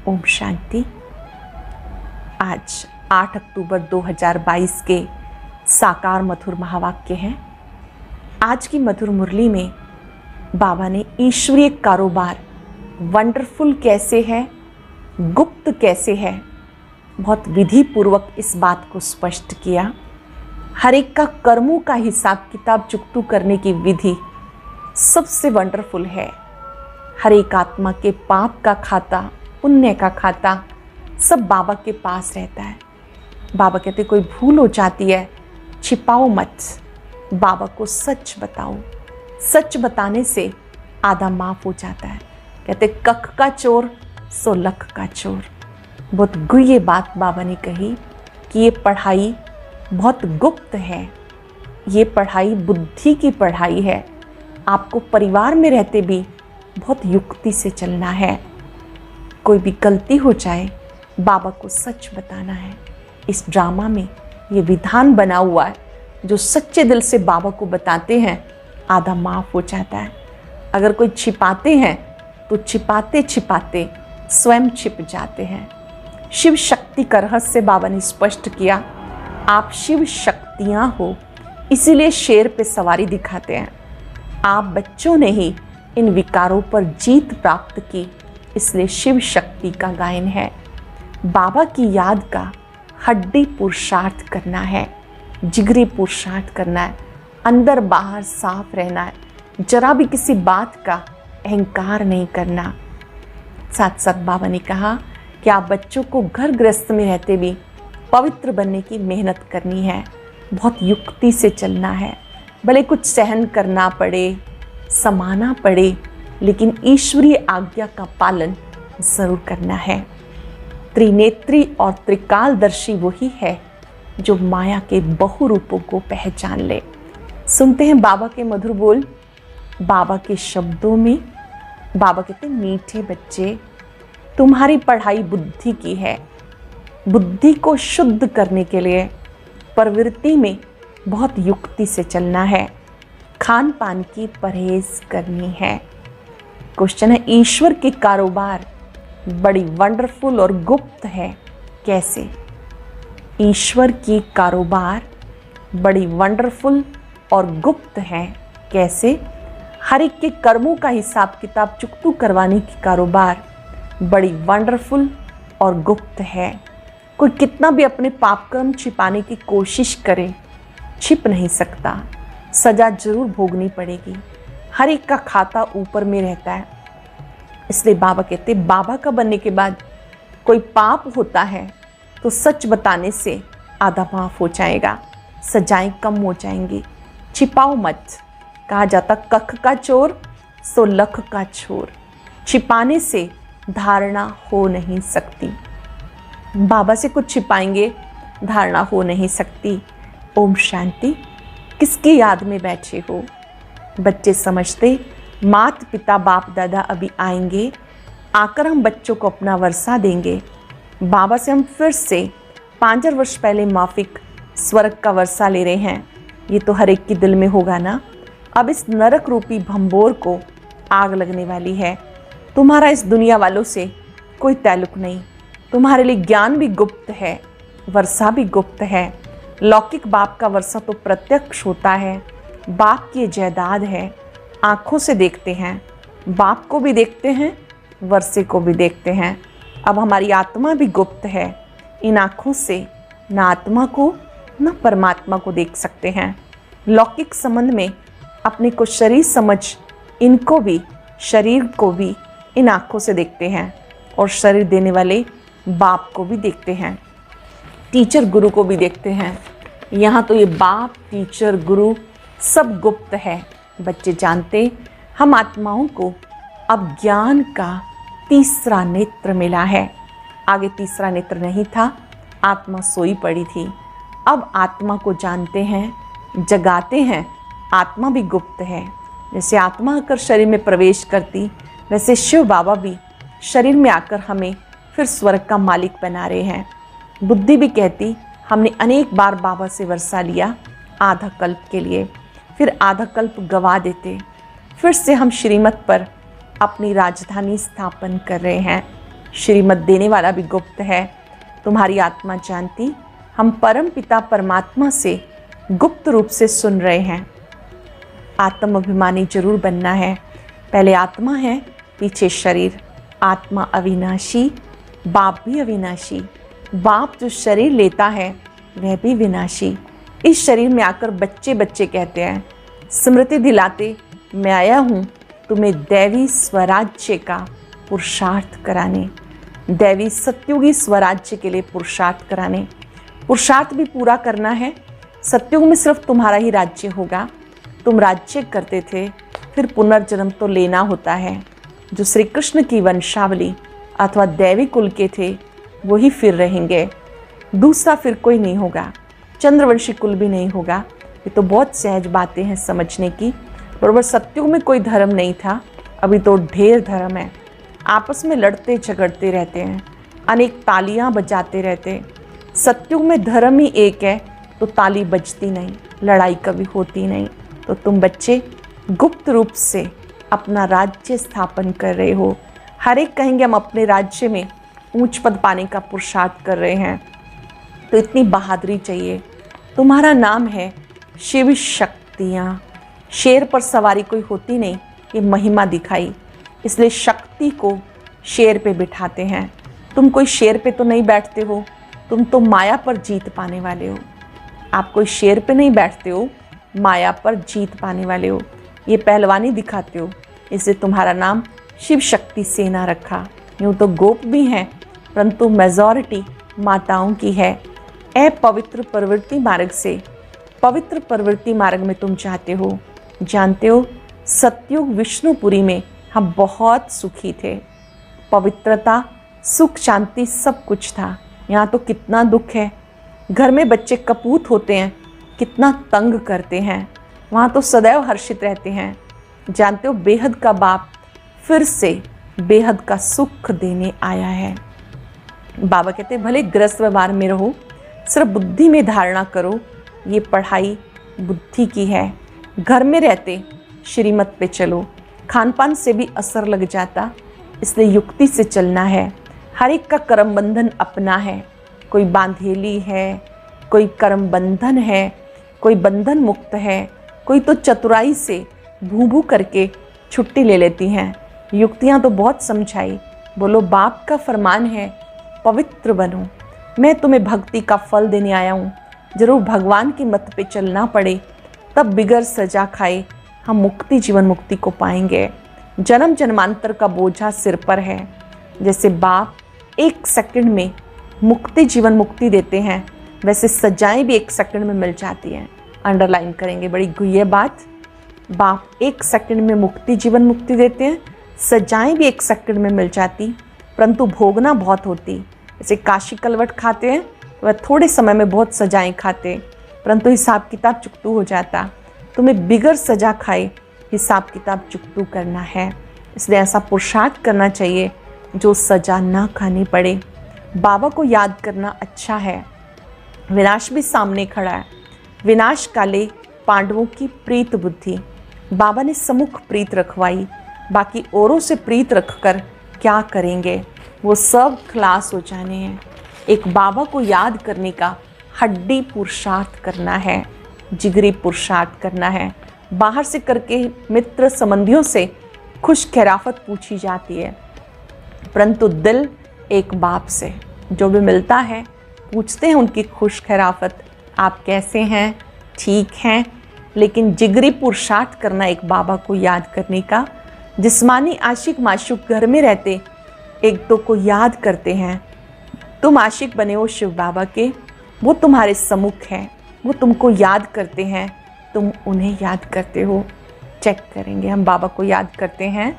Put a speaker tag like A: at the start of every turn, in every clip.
A: ओम शांति। आज 8 अक्टूबर 2022 के साकार मधुर महावाक्य हैं। आज की मधुर मुरली में बाबा ने ईश्वरीय कारोबार वंडरफुल कैसे है, गुप्त कैसे है, बहुत विधि पूर्वक इस बात को स्पष्ट किया। हर एक का कर्मों का हिसाब किताब चुकतू करने की विधि सबसे वंडरफुल है। हर एक आत्मा के पाप का खाता, पुण्य का खाता सब बाबा के पास रहता है। बाबा कहते कोई भूल हो जाती है, छिपाओ मत, बाबा को सच बताओ। सच बताने से आधा माफ हो जाता है। कहते कख का चोर सो लख का चोर। बहुत गुह्य बात बाबा ने कही कि ये पढ़ाई बहुत गुप्त है। ये पढ़ाई बुद्धि की पढ़ाई है। आपको परिवार में रहते भी बहुत युक्ति से चलना है। कोई भी गलती हो जाए बाबा को सच बताना है। इस ड्रामा में ये विधान बना हुआ है, जो सच्चे दिल से बाबा को बताते हैं आधा माफ हो जाता है। अगर कोई छिपाते हैं तो छिपाते छिपाते स्वयं छिप जाते हैं। शिव शक्ति का रहस्य बाबा ने स्पष्ट किया। आप शिव शक्तियाँ हो, इसीलिए शेर पे सवारी दिखाते हैं। आप बच्चों ने ही इन विकारों पर जीत प्राप्त की, इसलिए शिव शक्ति का गायन है। बाबा की याद का हड्डी पुरुषार्थ करना है, जिगरी पुरुषार्थ करना है, अंदर बाहर साफ रहना है, जरा भी किसी बात का अहंकार नहीं करना। साथ साथ बाबा ने कहा कि आप बच्चों को घर गृहस्थ में रहते भी पवित्र बनने की मेहनत करनी है। बहुत युक्ति से चलना है। भले कुछ सहन करना पड़े, समाना पड़े, लेकिन ईश्वरीय आज्ञा का पालन जरूर करना है। त्रिनेत्री और त्रिकालदर्शी वही है जो माया के बहुरूपों को पहचान ले। सुनते हैं बाबा के मधुर बोल। बाबा के शब्दों में बाबा कहते मीठे बच्चे, तुम्हारी पढ़ाई बुद्धि की है। बुद्धि को शुद्ध करने के लिए प्रवृत्ति में बहुत युक्ति से चलना है। खान पान की परहेज करनी है। क्वेश्चन है, ईश्वर के कारोबार बड़ी वंडरफुल और गुप्त है, कैसे? ईश्वर की कारोबार बड़ी वंडरफुल और गुप्त है, कैसे? हर एक के कर्मों का हिसाब किताब चुकतू करवाने की कारोबार बड़ी वंडरफुल और गुप्त है। कोई कितना भी अपने पाप कर्म छिपाने की कोशिश करे, छिप नहीं सकता। सजा जरूर भोगनी पड़ेगी। हर एक का खाता ऊपर में रहता है। इसलिए बाबा कहते बाबा का बनने के बाद कोई पाप होता है तो सच बताने से आधा माफ हो जाएगा, सजाएं कम हो जाएंगी। छिपाओ मत। कहा जाता कख का चोर सो लख का चोर। छिपाने से धारणा हो नहीं सकती। बाबा से कुछ छिपाएंगे, धारणा हो नहीं सकती। ओम शांति। किसकी याद में बैठे हो? बच्चे समझते मात पिता बाप दादा अभी आएंगे, आकर हम बच्चों को अपना वर्षा देंगे। बाबा से हम फिर से 5,000 वर्ष पहले माफिक स्वर्ग का वर्षा ले रहे हैं। ये तो हर एक के दिल में होगा ना। अब इस नरक रूपी भंबोर को आग लगने वाली है। तुम्हारा इस दुनिया वालों से कोई ताल्लुक नहीं। तुम्हारे लिए ज्ञान भी गुप्त है, वर्षा भी गुप्त है। लौकिक बाप का वर्षा तो प्रत्यक्ष होता है। बाप की जायदाद है, आँखों से देखते हैं, बाप को भी देखते हैं, वर्षे को भी देखते हैं। अब हमारी आत्मा भी गुप्त है। इन आँखों से न आत्मा को न परमात्मा को देख सकते हैं। लौकिक संबंध में अपने को शरीर समझ इनको भी, शरीर को भी इन आँखों से देखते हैं और शरीर देने वाले बाप को भी देखते हैं, टीचर गुरु को भी देखते हैं। यहाँ तो ये बाप टीचर गुरु सब गुप्त है। बच्चे जानते हम आत्माओं को अब ज्ञान का तीसरा नेत्र मिला है। आगे तीसरा नेत्र नहीं था, आत्मा सोई पड़ी थी। अब आत्मा को जानते हैं, जगाते हैं। आत्मा भी गुप्त है। जैसे आत्मा आकर शरीर में प्रवेश करती, वैसे शिव बाबा भी शरीर में आकर हमें फिर स्वर्ग का मालिक बना रहे हैं। बुद्धि भी कहती हमने अनेक बार बाबा से वर्षा लिया आधा कल्प के लिए, फिर आधा कल्प गवा देते। फिर से हम श्रीमत पर अपनी राजधानी स्थापन कर रहे हैं। श्रीमत देने वाला भी गुप्त है, तुम्हारी आत्मा जानती। हम परम पिता परमात्मा से गुप्त रूप से सुन रहे हैं। आत्म अभिमानी जरूर बनना है। पहले आत्मा है, पीछे शरीर। आत्मा अविनाशी, बाप भी अविनाशी। बाप जो शरीर लेता है वह भी विनाशी। इस शरीर में आकर बच्चे बच्चे कहते हैं, स्मृति दिलाते, मैं आया हूँ तुम्हें दैवी स्वराज्य का पुरुषार्थ कराने, दैवी सत्युगी स्वराज्य के लिए पुरुषार्थ कराने। पुरुषार्थ भी पूरा करना है। सत्युग में सिर्फ तुम्हारा ही राज्य होगा। तुम राज्य करते थे, फिर पुनर्जन्म तो लेना होता है। जो श्री कृष्ण की वंशावली अथवा दैवी कुल के थे वही फिर रहेंगे, दूसरा फिर कोई नहीं होगा। चंद्रवंशी कुल भी नहीं होगा। ये तो बहुत सहज बातें हैं समझने की। बराबर सत्युग में कोई धर्म नहीं था, अभी तो ढेर धर्म है। आपस में लड़ते झगड़ते रहते हैं, अनेक तालियां बजाते रहते। सत्युग में धर्म ही एक है तो ताली बजती नहीं, लड़ाई कभी होती नहीं। तो तुम बच्चे गुप्त रूप से अपना राज्य स्थापन कर रहे हो। हर एक कहेंगे हम अपने राज्य में ऊंच पद पाने का पुरुषार्थ कर रहे हैं। तो इतनी बहादुरी चाहिए। तुम्हारा नाम है शिव शक्तियाँ। शेर पर सवारी कोई होती नहीं, ये महिमा दिखाई, इसलिए शक्ति को शेर पे बिठाते हैं। तुम कोई शेर पे तो नहीं बैठते हो, तुम तो माया पर जीत पाने वाले हो। आप कोई शेर पे नहीं बैठते हो, माया पर जीत पाने वाले हो। ये पहलवानी दिखाते हो, इसलिए तुम्हारा नाम शिव शक्ति सेना रखा। यूँ तो गोप भी हैं, परंतु मेजॉरिटी माताओं की है। अपवित्र प्रवृत्ति मार्ग से पवित्र प्रवृत्ति मार्ग में तुम चाहते हो। जानते हो सतयुग विष्णुपुरी में हम बहुत सुखी थे। पवित्रता, सुख, शांति सब कुछ था। यहाँ तो कितना दुख है। घर में बच्चे कपूत होते हैं, कितना तंग करते हैं। वहाँ तो सदैव हर्षित रहते हैं। जानते हो बेहद का बाप फिर से बेहद का सुख देने आया है। बाबा कहते भले ग्रस्त व्यवहार में रहो, सिर्फ बुद्धि में धारणा करो। ये पढ़ाई बुद्धि की है। घर में रहते श्रीमत पे चलो, खान पान से भी असर लग जाता, इसलिए युक्ति से चलना है। हर एक का कर्म बंधन अपना है। कोई बांधेली है, कोई कर्म बंधन है, कोई बंधन मुक्त है, कोई तो चतुराई से भू भू करके छुट्टी ले लेती हैं। युक्तियाँ तो बहुत समझाई। बोलो बाप का फरमान है पवित्र बनो। मैं तुम्हें भक्ति का फल देने आया हूँ। जरूर भगवान की मत पे चलना पड़े, तब बिगर सजा खाए हम मुक्ति, जीवन मुक्ति को पाएंगे। जन्म जन्मांतर का बोझा सिर पर है। जैसे बाप 1 सेकंड में मुक्ति, जीवन मुक्ति देते हैं, वैसे सजाएं भी 1 सेकंड में मिल जाती हैं। अंडरलाइन करेंगे, बड़ी गुह्य बात। बाप 1 सेकंड में मुक्ति, जीवन मुक्ति देते हैं, सजाएं भी 1 सेकंड में मिल जाती, परंतु भोगना बहुत होती। जैसे काशी कलवट खाते हैं वह थोड़े समय में बहुत सजाएं खाते, परंतु हिसाब किताब चुकतू हो जाता। तुम्हें बिगर सजा खाए हिसाब किताब चुकतू करना है। इसलिए ऐसा पुरुषार्थ करना चाहिए जो सजा ना खानी पड़े। बाबा को याद करना अच्छा है। विनाश भी सामने खड़ा है। विनाश काले पांडवों की प्रीत बुद्धि, बाबा ने सम्मुख प्रीत रखवाई। बाकी औरों से प्रीत रखकर क्या करेंगे, वो सब खलास हो जाने हैं। एक बाबा को याद करने का हड्डी पुरुषार्थ करना है, जिगरी पुरुषार्थ करना है। बाहर से करके मित्र संबंधियों से खुश खैराफत पूछी जाती है, परंतु दिल एक बाप से जो भी मिलता है पूछते हैं उनकी खुश खैराफत, आप कैसे हैं, ठीक हैं। लेकिन जिगरी पुरुषार्थ करना एक बाबा को याद करने का। जिस्मानी आशिक माशूक घर में रहते एक दो को याद करते हैं। तुम आशिक बने हो शिव बाबा के, वो तुम्हारे सम्मुख हैं, वो तुमको याद करते हैं, तुम उन्हें याद करते हो। चेक करेंगे, हम बाबा को याद करते हैं,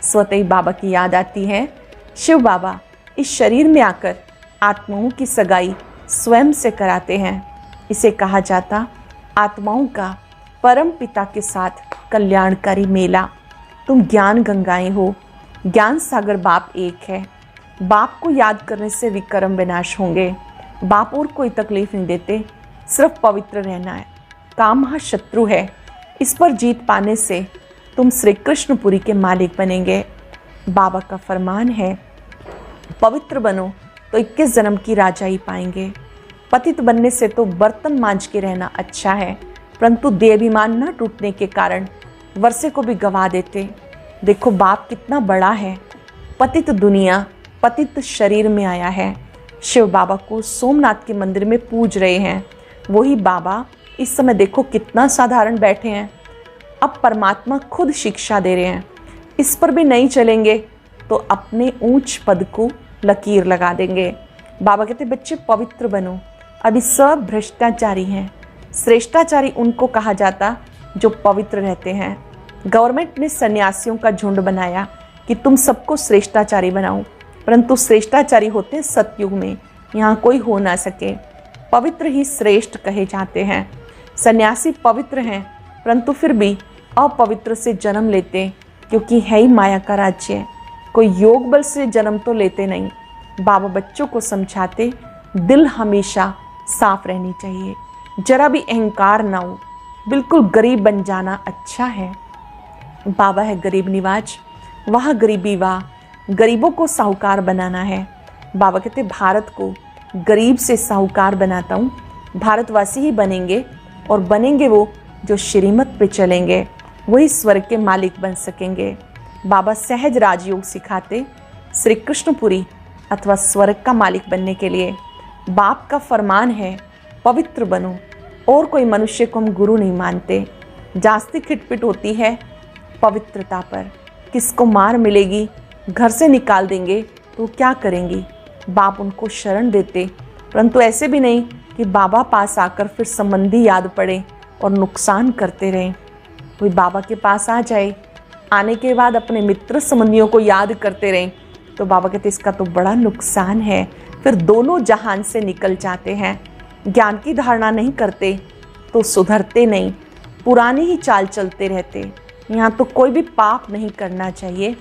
A: स्वतः ही बाबा की याद आती है। शिव बाबा इस शरीर में आकर आत्माओं की सगाई स्वयं से कराते हैं। इसे कहा जाता आत्माओं का परम पिता के साथ कल्याणकारी मेला। तुम ज्ञान गंगाएं हो, ज्ञान सागर बाप एक है। बाप को याद करने से विक्रम विनाश होंगे। बाप और कोई तकलीफ नहीं देते, सिर्फ पवित्र रहना है। काम महाशत्रु है, इस पर जीत पाने से तुम श्री कृष्णपुरी के मालिक बनेंगे। बाबा का फरमान है पवित्र बनो तो 21 जन्म की राजाई पाएंगे। पतित बनने से तो बर्तन मांज के रहना अच्छा है, परंतु देहाभिमान न टूटने के कारण वर्षे को भी गवा देते। देखो बाप कितना बड़ा है। पतित दुनिया पतित शरीर में आया है। शिव बाबा को सोमनाथ के मंदिर में पूज रहे हैं। वही बाबा इस समय देखो कितना साधारण बैठे हैं। अब परमात्मा खुद शिक्षा दे रहे हैं। इस पर भी नहीं चलेंगे तो अपने ऊंच पद को लकीर लगा देंगे। बाबा कहते बच्चे पवित्र बनो। अभी सब भ्रष्टाचारी हैं। श्रेष्ठाचारी उनको कहा जाता जो पवित्र रहते हैं। गवर्नमेंट ने सन्यासियों का झुंड बनाया कि तुम सबको श्रेष्ठाचारी बनाओ, परंतु श्रेष्ठाचारी होते सतयुग में, यहाँ कोई हो ना सके। पवित्र ही श्रेष्ठ कहे जाते हैं। सन्यासी पवित्र हैं, परंतु फिर भी अपवित्र से जन्म लेते, क्योंकि है ही माया का राज्य। कोई योग बल से जन्म तो लेते नहीं। बाबा बच्चों को समझाते दिल हमेशा साफ रहनी चाहिए, जरा भी अहंकार ना हो। बिल्कुल गरीब बन जाना अच्छा है। बाबा है गरीब निवाज, वह गरीबी वाह, गरीबों को साहूकार बनाना है। बाबा कहते भारत को गरीब से साहूकार बनाता हूँ। भारतवासी ही बनेंगे, और बनेंगे वो जो श्रीमत पे चलेंगे, वही स्वर्ग के मालिक बन सकेंगे। बाबा सहज राजयोग सिखाते श्री कृष्णपुरी अथवा स्वर्ग का मालिक बनने के लिए। बाप का फरमान है पवित्र बनो, और कोई मनुष्य को हम गुरु नहीं मानते। जास्ती खिटपिट होती है पवित्रता पर। किसको मार मिलेगी, घर से निकाल देंगे तो क्या करेंगी। बाप उनको शरण देते, परंतु ऐसे भी नहीं कि बाबा पास आकर फिर संबंधी याद पड़े और नुकसान करते रहें। कोई बाबा के पास आ जाए, आने के बाद अपने मित्र संबंधियों को याद करते रहें, तो बाबा कहते इसका तो बड़ा नुकसान है। फिर दोनों जहान से निकल जाते हैं। ज्ञान की धारणा नहीं करते तो सुधरते नहीं, पुरानी ही चाल चलते रहते। यहाँ तो कोई भी पाप नहीं करना चाहिए,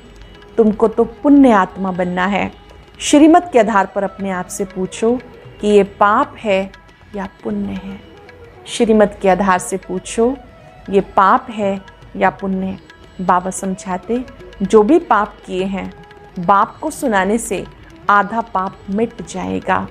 A: तुमको तो पुण्य आत्मा बनना है। श्रीमत के आधार पर अपने आप से पूछो कि ये पाप है या पुण्य है। श्रीमत के आधार से पूछो ये पाप है या पुण्य। बाबा समझाते जो भी पाप किए हैं, बाप को सुनाने से आधा पाप मिट जाएगा।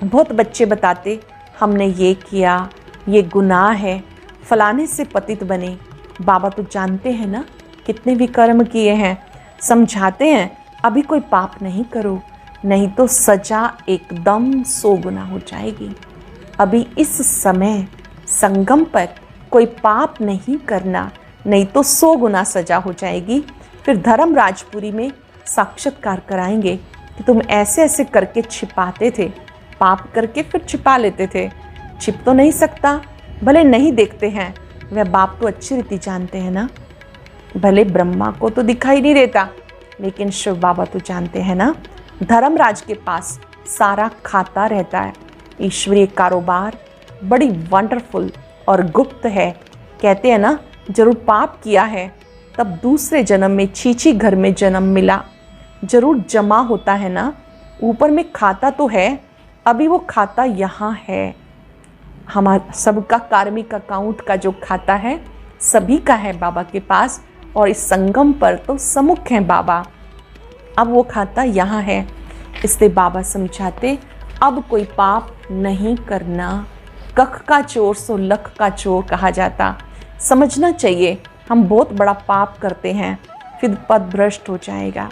A: बहुत बच्चे बताते हमने ये किया, ये गुनाह है, फलाने से पतित बने। बाबा तो जानते हैं ना कितने भी कर्म किए हैं। समझाते हैं अभी कोई पाप नहीं करो, नहीं तो सजा एकदम 100 गुना हो जाएगी। अभी इस समय संगम पर कोई पाप नहीं करना, नहीं तो 100 गुना सजा हो जाएगी। फिर धर्म राजपुरी में साक्षात्कार कराएंगे कि तुम ऐसे ऐसे करके छिपाते थे, पाप करके फिर छिपा लेते थे। छिप तो नहीं सकता, भले नहीं देखते हैं, वह बाप तो अच्छी रीति जानते हैं ना। भले ब्रह्मा को तो दिखाई नहीं देता, लेकिन शिव बाबा तो जानते हैं ना। धर्मराज के पास सारा खाता रहता है। ईश्वरीय कारोबार बड़ी वंडरफुल और गुप्त है। कहते हैं ना जरूर पाप किया है तब दूसरे जन्म में छीछी घर में जन्म मिला। जरूर जमा होता है ना, ऊपर में खाता तो है, अभी वो खाता यहाँ है। हमारा सबका कार्मिक अकाउंट का जो खाता है सभी का है बाबा के पास, और इस संगम पर तो सम्मुख हैं बाबा। अब वो खाता यहाँ है, इसलिए बाबा समझाते अब कोई पाप नहीं करना। कख का चोर सो लख का चोर कहा जाता। समझना चाहिए हम बहुत बड़ा पाप करते हैं, फिर पद भ्रष्ट हो जाएगा।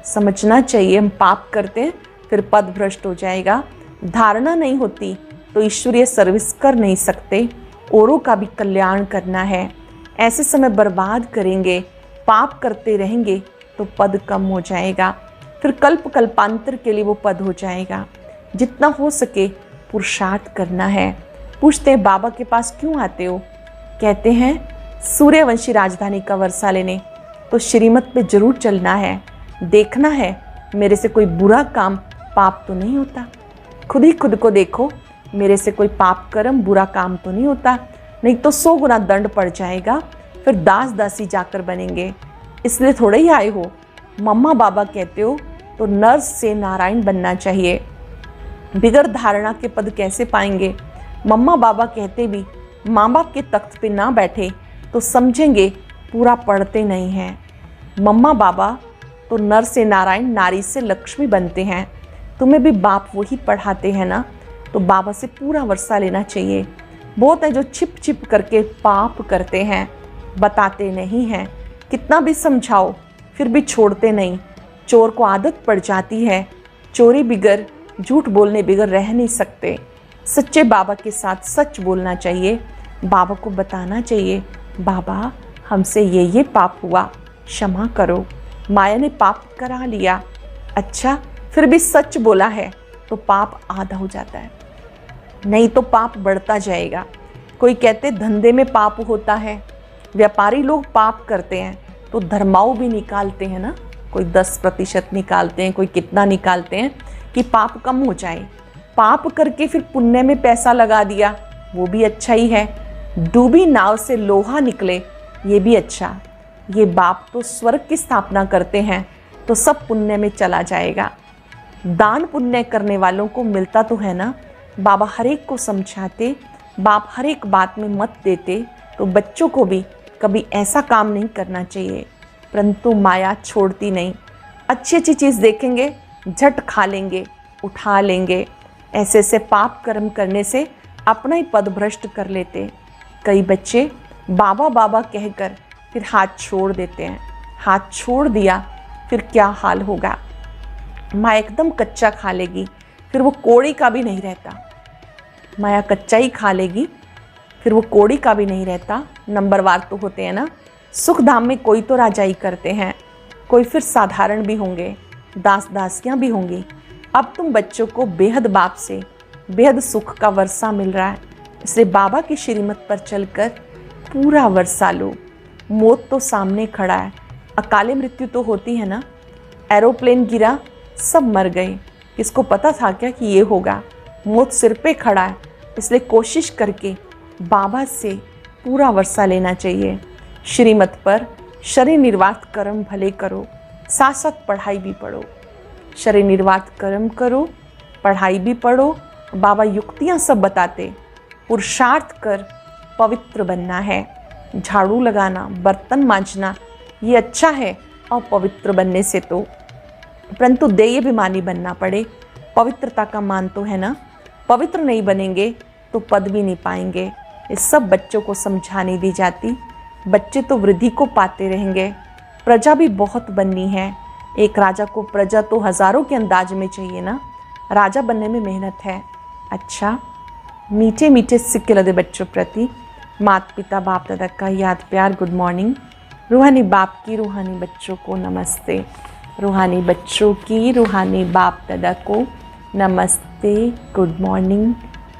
A: समझना चाहिए हम पाप करते हैं फिर पद भ्रष्ट हो जाएगा। धारणा नहीं होती तो ईश्वरीय सर्विस कर नहीं सकते। औरों का भी कल्याण करना है। ऐसे समय बर्बाद करेंगे, पाप करते रहेंगे तो पद कम हो जाएगा, फिर कल्प कल्पांतर के लिए वो पद हो जाएगा। जितना हो सके पुरुषार्थ करना है। पूछते हैं बाबा के पास क्यों आते हो? कहते हैं सूर्यवंशी राजधानी का वर्षा लेने। तो श्रीमत पे जरूर चलना है, देखना है मेरे से कोई बुरा काम पाप तो नहीं होता। खुद ही खुद को देखो, मेरे से कोई पाप कर्म बुरा काम तो नहीं होता, नहीं तो 100 गुना दंड पड़ जाएगा, फिर दास दासी जाकर बनेंगे। इसलिए थोड़े ही आए हो। मम्मा बाबा कहते हो तो नर से नारायण बनना चाहिए। बिगड़ धारणा के पद कैसे पाएंगे? मम्मा बाबा कहते भी माँ बाप के तख्त पे ना बैठे तो समझेंगे पूरा पढ़ते नहीं हैं। मम्मा बाबा तो नर से नारायण, नारी से लक्ष्मी बनते हैं। तुम्हें भी बाप वही पढ़ाते हैं ना, तो बाबा से पूरा वर्षा लेना चाहिए। बहुत है जो छिप छिप करके पाप करते हैं, बताते नहीं हैं, कितना भी समझाओ फिर भी छोड़ते नहीं। चोर को आदत पड़ जाती है, चोरी बिगर, झूठ बोलने बिगर रह नहीं सकते। सच्चे बाबा के साथ सच बोलना चाहिए, बाबा को बताना चाहिए, बाबा हमसे ये पाप हुआ, क्षमा करो। माया ने पाप करा लिया, अच्छा फिर भी सच बोला है तो पाप आधा हो जाता है, नहीं तो पाप बढ़ता जाएगा। कोई कहते धंधे में पाप होता है, व्यापारी लोग पाप करते हैं तो धर्माऊ भी निकालते हैं ना, कोई 10% निकालते हैं, कोई कितना निकालते हैं कि पाप कम हो जाए। पाप करके फिर पुण्य में पैसा लगा दिया, वो भी अच्छा ही है। डूबी नाव से लोहा निकले, ये भी अच्छा। ये बाप तो स्वर्ग की स्थापना करते हैं तो सब पुण्य में चला जाएगा। दान पुण्य करने वालों को मिलता तो है ना। बाबा हर एक को समझाते, बाप हर एक बात में मत देते, तो बच्चों को भी कभी ऐसा काम नहीं करना चाहिए। परंतु माया छोड़ती नहीं, अच्छी अच्छी चीज़ देखेंगे झट खा लेंगे, उठा लेंगे। ऐसे ऐसे पाप कर्म करने से अपना ही पद भ्रष्ट कर लेते। कई बच्चे बाबा बाबा कहकर फिर हाथ छोड़ देते हैं। हाथ छोड़ दिया फिर क्या हाल होगा। माया एकदम कच्चा खा लेगी, फिर वो कोड़ी का भी नहीं रहता। माया कच्चा ही खा लेगी, फिर वो कोड़ी का भी नहीं रहता। नंबरवार तो होते हैं ना, सुख धाम में कोई तो राजाई करते हैं, कोई फिर साधारण भी होंगे, दास दासियाँ भी होंगी। अब तुम बच्चों को बेहद बाप से बेहद सुख का वर्षा मिल रहा है, इसलिए बाबा की श्रीमत पर चलकर पूरा वर्षा लो। मौत तो सामने खड़ा है, अकाले मृत्यु तो होती है ना। एरोप्लेन गिरा, सब मर गए, किसको पता था क्या कि ये होगा। मौत सिर पे खड़ा है, इसलिए कोशिश करके बाबा से पूरा वर्षा लेना चाहिए। श्रीमत पर शरीर निर्वाह कर्म भले करो, साथ साथ पढ़ाई भी पढ़ो। शरीर निर्वाह कर्म करो, पढ़ाई भी पढ़ो। बाबा युक्तियाँ सब बताते, पुरुषार्थ कर पवित्र बनना है। झाड़ू लगाना, बर्तन मांजना ये अच्छा है और पवित्र बनने से तो, परंतु देय अभिमानी बनना पड़े। पवित्रता का मान तो है ना, पवित्र नहीं बनेंगे तो पद भी नहीं पाएंगे। ये सब बच्चों को समझाने दी जाती। बच्चे तो वृद्धि को पाते रहेंगे। प्रजा भी बहुत बननी है। एक राजा को प्रजा तो हजारों के अंदाज में चाहिए ना, राजा बनने में मेहनत है। अच्छा, मीठे मीठे सिक्के लदे बच्चों प्रति माता पिता बाप दादा का याद प्यार गुड मॉर्निंग। रूहानी बाप की रूहानी बच्चों को नमस्ते। रूहानी बच्चों की रूहानी बाप दादा को नमस्ते, गुड मॉर्निंग।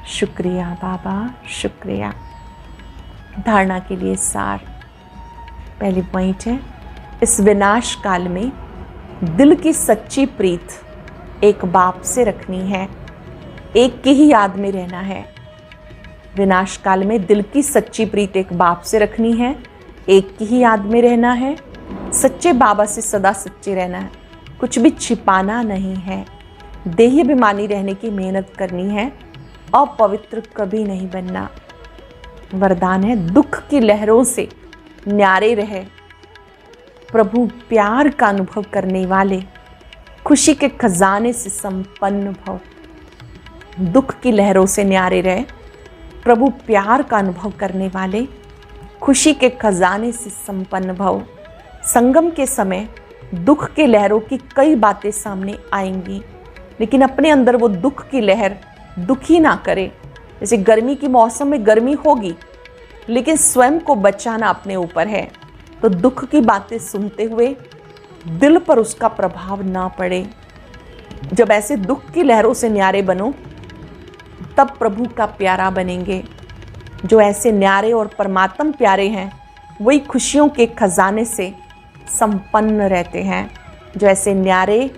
A: शुक्रिया बाबा, शुक्रिया। धारणा के लिए सार। पहली पॉइंट है, इस विनाश काल में दिल की सच्ची प्रीत एक बाप से रखनी है, एक की ही याद में रहना है। विनाश काल में दिल की सच्ची प्रीत एक बाप से रखनी है, एक की ही याद में रहना है। सच्चे बाबा से सदा सच्चे रहना है, कुछ भी छिपाना नहीं है। देही अभिमानी रहने की मेहनत करनी है और पवित्र कभी नहीं बनना। वरदान है, दुख की लहरों से न्यारे रहे, प्रभु प्यार का अनुभव करने वाले, खुशी के खजाने से संपन्न भव। दुख की लहरों से न्यारे रहे, प्रभु प्यार का अनुभव करने वाले, खुशी के खजाने से संपन्न भव। संगम के समय दुख के लहरों की कई बातें सामने आएंगी, लेकिन अपने अंदर वो दुख की लहर दुखी ना करे। जैसे गर्मी की मौसम में गर्मी होगी, लेकिन स्वयं को बचाना अपने ऊपर है। तो दुख की बातें सुनते हुए दिल पर उसका प्रभाव ना पड़े। जब ऐसे दुख की लहरों से न्यारे बनो, तब प्रभु का प्यारा बनेंगे। जो ऐसे न्यारे और परमात्म प्यारे हैं, वही खुशियों के खजाने से संपन्न रहते हैं। जो ऐसे न्यारे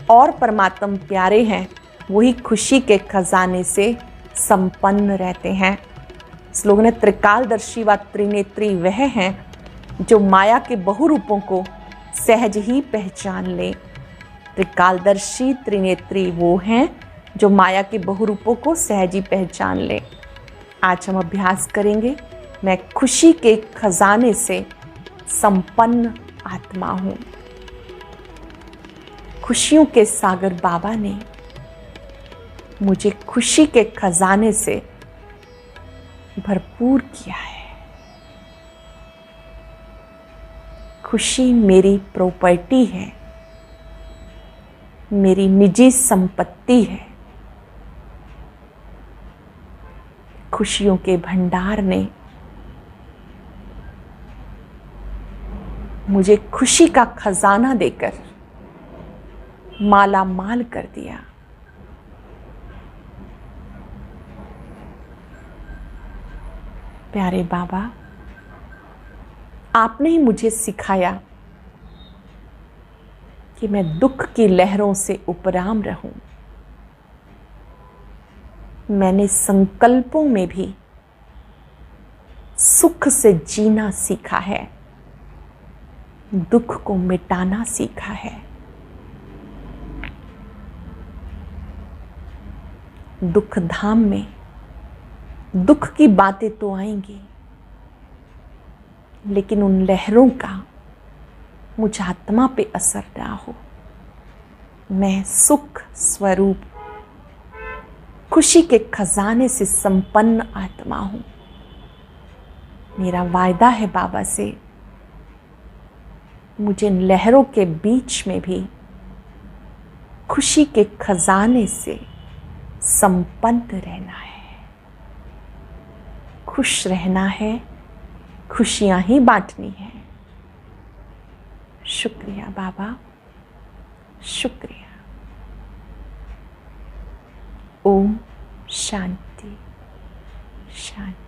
A: और परमात्म प्यारे हैं, वही खुशी के खजाने से संपन्न रहते हैं। इस लोगों ने त्रिकालदर्शी व त्रिनेत्री वह हैं जो माया के बहुरूपों को सहज ही पहचान ले। त्रिकालदर्शी त्रिनेत्री वो हैं जो माया के बहुरूपों को सहज ही पहचान ले। आज हम अभ्यास करेंगे, मैं खुशी के खजाने से संपन्न आत्मा हूँ। खुशियों के सागर बाबा ने मुझे खुशी के खजाने से भरपूर किया है। खुशी मेरी प्रॉपर्टी है, मेरी निजी संपत्ति है। खुशियों के भंडार ने मुझे खुशी का खजाना देकर माला माल कर दिया। प्यारे बाबा, आपने ही मुझे सिखाया कि मैं दुख की लहरों से उपराम रहूं। मैंने संकल्पों में भी सुख से जीना सीखा है, दुख को मिटाना सीखा है। दुख धाम में दुख की बातें तो आएंगी, लेकिन उन लहरों का मुझ आत्मा पे असर ना हो। मैं सुख स्वरूप खुशी के खजाने से संपन्न आत्मा हूं। मेरा वायदा है बाबा से, मुझे इन लहरों के बीच में भी खुशी के खजाने से संपन्न रहना है, खुश रहना है, खुशियां ही बांटनी है। शुक्रिया बाबा, शुक्रिया। ओम शांति शांति।